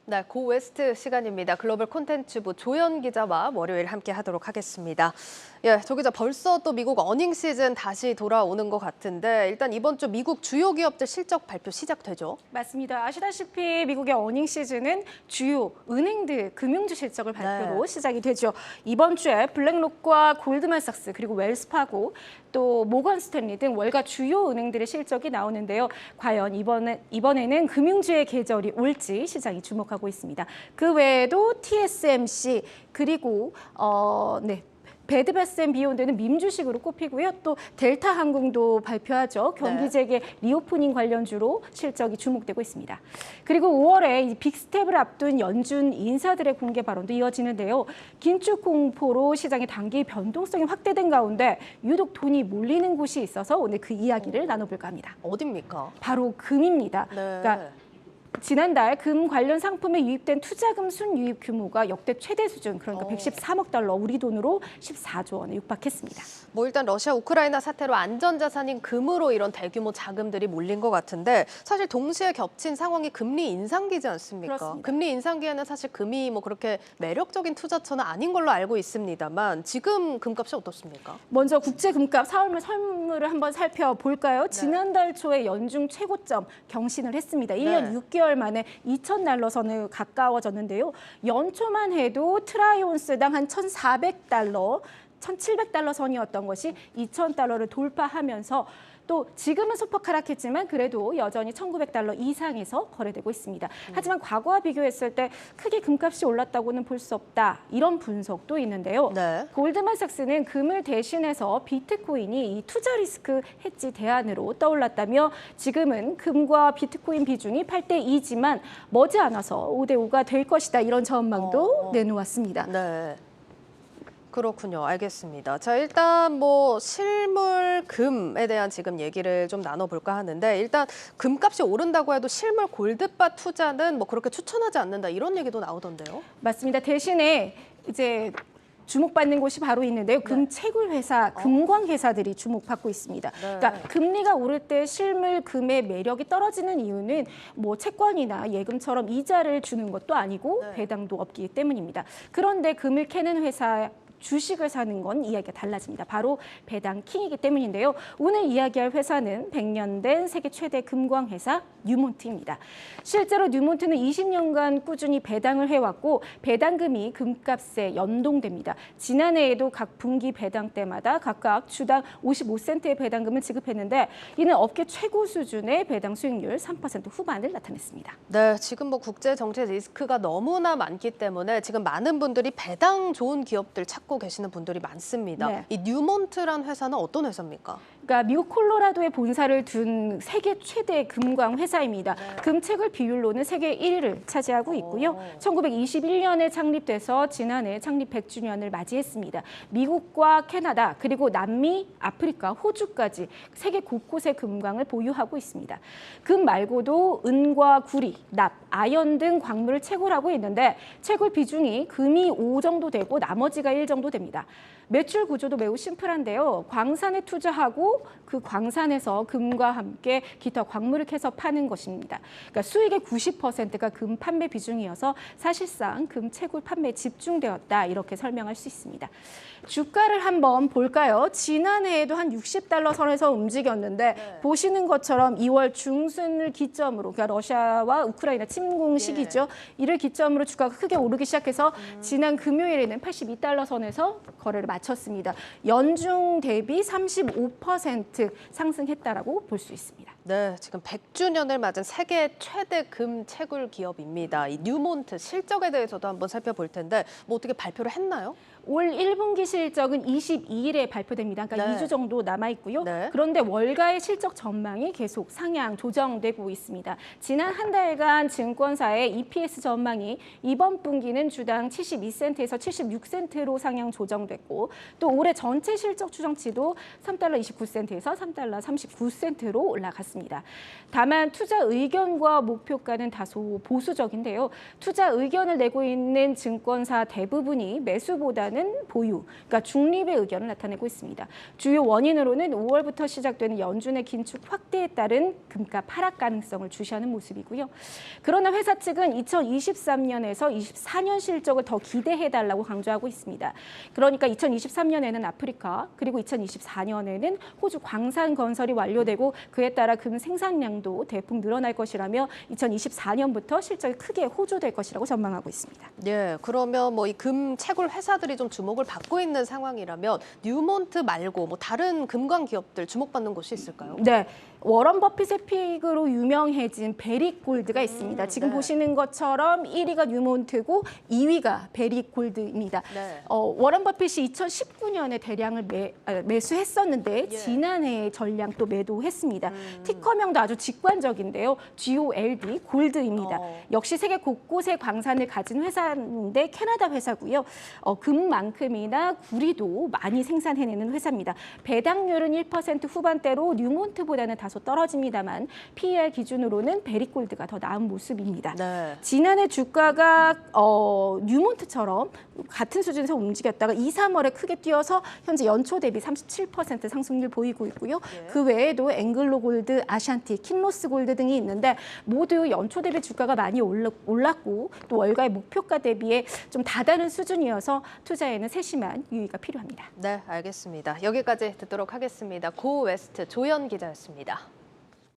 네, 고 웨스트 시간입니다. 글로벌 콘텐츠부 조연 기자와 월요일 함께 하도록 하겠습니다. 예, 조 기자 벌써 또 미국 어닝 시즌 다시 돌아오는 것 같은데 일단 이번 주 미국 주요 기업들 실적 발표 시작되죠? 맞습니다. 아시다시피 미국의 어닝 시즌은 주요 은행들 금융주 실적을 발표로 시작이 되죠. 이번 주에 블랙록과 골드만삭스 그리고 웰스파고 또 모건 스탠리 등 월가 주요 은행들의 실적이 나오는데요. 과연 이번에는 금융주의 계절이 올지 시장이 주목하고 있습니다. 그 외에도 TSMC 그리고 베드베스앤비욘드는 밈 주식으로 꼽히고요. 또 델타 항공도 발표하죠. 경기 재개 리오프닝 관련주로 실적이 주목되고 있습니다. 그리고 5월에 빅스텝을 앞둔 연준 인사들의 공개 발언도 이어지는데요. 긴축 공포로 시장의 단기 변동성이 확대된 가운데 유독 돈이 몰리는 곳이 있어서 오늘 그 이야기를 나눠볼까 합니다. 어딥니까? 바로 금입니다. 그러니까 지난달 금 관련 상품에 유입된 투자금 순유입 규모가 역대 최대 수준, 그러니까 113억 달러, 우리 돈으로 14조 원에 육박했습니다. 뭐 일단 러시아 우크라이나 사태로 안전자산인 금으로 이런 대규모 자금들이 몰린 것 같은데 사실 동시에 겹친 상황이 금리 인상기지 않습니까? 그렇습니다. 금리 인상기에는 사실 금이 뭐 그렇게 매력적인 투자처는 아닌 걸로 알고 있습니다만 지금 금값이 어떻습니까? 먼저 국제 금값 4월 선물을 한번 살펴볼까요? 지난달 초에 연중 최고점 경신을 했습니다. 1년 6개월 만에 2,000달러 선을 가까워졌는데요. 연초만 해도 트라이온스당 한 1,400달러, 1,700달러 선이었던 것이 2,000달러를 돌파하면서 또 지금은 소폭 하락했지만 그래도 여전히 1,900달러 이상에서 거래되고 있습니다. 하지만 과거와 비교했을 때 크게 금값이 올랐다고는 볼 수 없다. 이런 분석도 있는데요. 골드만삭스는 금을 대신해서 비트코인이 이 투자 리스크 해지 대안으로 떠올랐다며 지금은 금과 비트코인 비중이 8대2지만 머지않아서 5대5가 될 것이다. 이런 전망도 내놓았습니다. 네. 그렇군요. 알겠습니다. 자, 일단 뭐 실물 금에 대한 지금 얘기를 좀 나눠볼까 하는데 일단 금값이 오른다고 해도 실물 골드바 투자는 뭐 그렇게 추천하지 않는다 이런 얘기도 나오던데요. 맞습니다. 대신에 이제 주목받는 곳이 바로 있는데요. 금 채굴 회사, 금광 회사들이 주목받고 있습니다. 그러니까 금리가 오를 때 실물 금의 매력이 떨어지는 이유는 뭐 채권이나 예금처럼 이자를 주는 것도 아니고 배당도 없기 때문입니다. 그런데 금을 캐는 회사 주식을 사는 건 이야기가 달라집니다. 바로 배당킹이기 때문인데요. 오늘 이야기할 회사는 100년 된 세계 최대 금광 회사 뉴몬트입니다. 실제로 뉴몬트는 20년간 꾸준히 배당을 해왔고 배당금이 금값에 연동됩니다. 지난해에도 각 분기 배당 때마다 각각 주당 55센트의 배당금을 지급했는데 이는 업계 최고 수준의 배당 수익률 3% 후반을 나타냈습니다. 네, 지금 뭐 국제 정책 리스크가 너무나 많기 때문에 지금 많은 분들이 배당 좋은 기업들 찾고 계시는 분들이 많습니다. 이 뉴몬트란 회사는 어떤 회사입니까? 그러니까 미국 콜로라도에 본사를 둔 세계 최대 금광 회사입니다. 금채굴 비율로는 세계 1위를 차지하고 있고요. 1921년에 창립돼서 지난해 창립 100주년을 맞이했습니다. 미국과 캐나다 그리고 남미, 아프리카, 호주까지 세계 곳곳에 금광을 보유하고 있습니다. 금 말고도 은과 구리, 납, 아연 등 광물을 채굴하고 있는데 채굴 비중이 금이 5 정도 되고 나머지가 1 정도 됩니다. 매출 구조도 매우 심플한데요. 광산에 투자하고 그 광산에서 금과 함께 기타 광물을 캐서 파는 것입니다. 그러니까 수익의 90%가 금 판매 비중이어서 사실상 금 채굴 판매에 집중되었다 이렇게 설명할 수 있습니다. 주가를 한번 볼까요? 지난해에도 한 60달러 선에서 움직였는데 보시는 것처럼 2월 중순을 기점으로 그러니까 러시아와 우크라이나 침공 시기죠. 이를 기점으로 주가가 크게 오르기 시작해서 지난 금요일에는 82달러 선에서 거래를 마쳤습니다. 연중 대비 35% 상승했다라고 볼 수 있습니다. 네, 지금 100주년을 맞은 세계 최대 금 채굴 기업입니다. 이 뉴몬트 실적에 대해서도 한번 살펴볼 텐데 뭐 어떻게 발표를 했나요? 올 1분기 실적은 22일에 발표됩니다. 그러니까 2주 정도 남아있고요. 그런데 월가의 실적 전망이 계속 상향 조정되고 있습니다. 지난 한 달간 증권사의 EPS 전망이 이번 분기는 주당 72센트에서 76센트로 상향 조정됐고 또 올해 전체 실적 추정치도 3달러 29센트에서 3달러 39센트로 올라갔습니다. 다만 투자 의견과 목표가는 다소 보수적인데요. 투자 의견을 내고 있는 증권사 대부분이 매수보다는 투자는 보유, 그러니까 중립의 의견을 나타내고 있습니다. 주요 원인으로는 5월부터 시작되는 연준의 긴축 확대에 따른 금값 하락 가능성을 주시하는 모습이고요. 그러나 회사 측은 2023년에서 24년 실적을 더 기대해달라고 강조하고 있습니다. 그러니까 2023년에는 아프리카, 그리고 2024년에는 호주 광산 건설이 완료되고 그에 따라 금 생산량도 대폭 늘어날 것이라며 2024년부터 실적이 크게 호조될 것이라고 전망하고 있습니다. 예, 그러면 뭐 이 금 채굴 회사들이 좀 주목을 받고 있는 상황이라면 뉴몬트 말고 뭐 다른 금광 기업들 주목받는 곳이 있을까요? 네. 워런 버핏의 픽으로 유명해진 베릭 골드가 있습니다. 지금 네. 보시는 것처럼 1위가 뉴몬트고 2위가 베릭 골드입니다. 네. 워런 버핏이 2019년에 대량을 매수했었는데 예. 지난해에 전량 또 매도했습니다. 티커명도 아주 직관적인데요. GOLD, 골드입니다. 역시 세계 곳곳에 광산을 가진 회사인데 캐나다 회사고요. 금만큼이나 구리도 많이 생산해내는 회사입니다. 배당률은 1% 후반대로 뉴몬트보다는 다소 떨어집니다만 PER 기준으로는 베릭골드가 더 나은 모습입니다. 네. 지난해 주가가 뉴몬트처럼 같은 수준에서 움직였다가 2, 3월에 크게 뛰어서 현재 연초 대비 37% 상승률 보이고 있고요. 예. 그 외에도 앵글로골드, 아샨티, 킨로스골드 등이 있는데 모두 연초 대비 주가가 많이 올랐고 또 월가의 목표가 대비에 좀 다다른 수준이어서 투자에는 세심한 유의가 필요합니다. 네, 알겠습니다. 여기까지 듣도록 하겠습니다. 고 웨스트 조연 기자였습니다.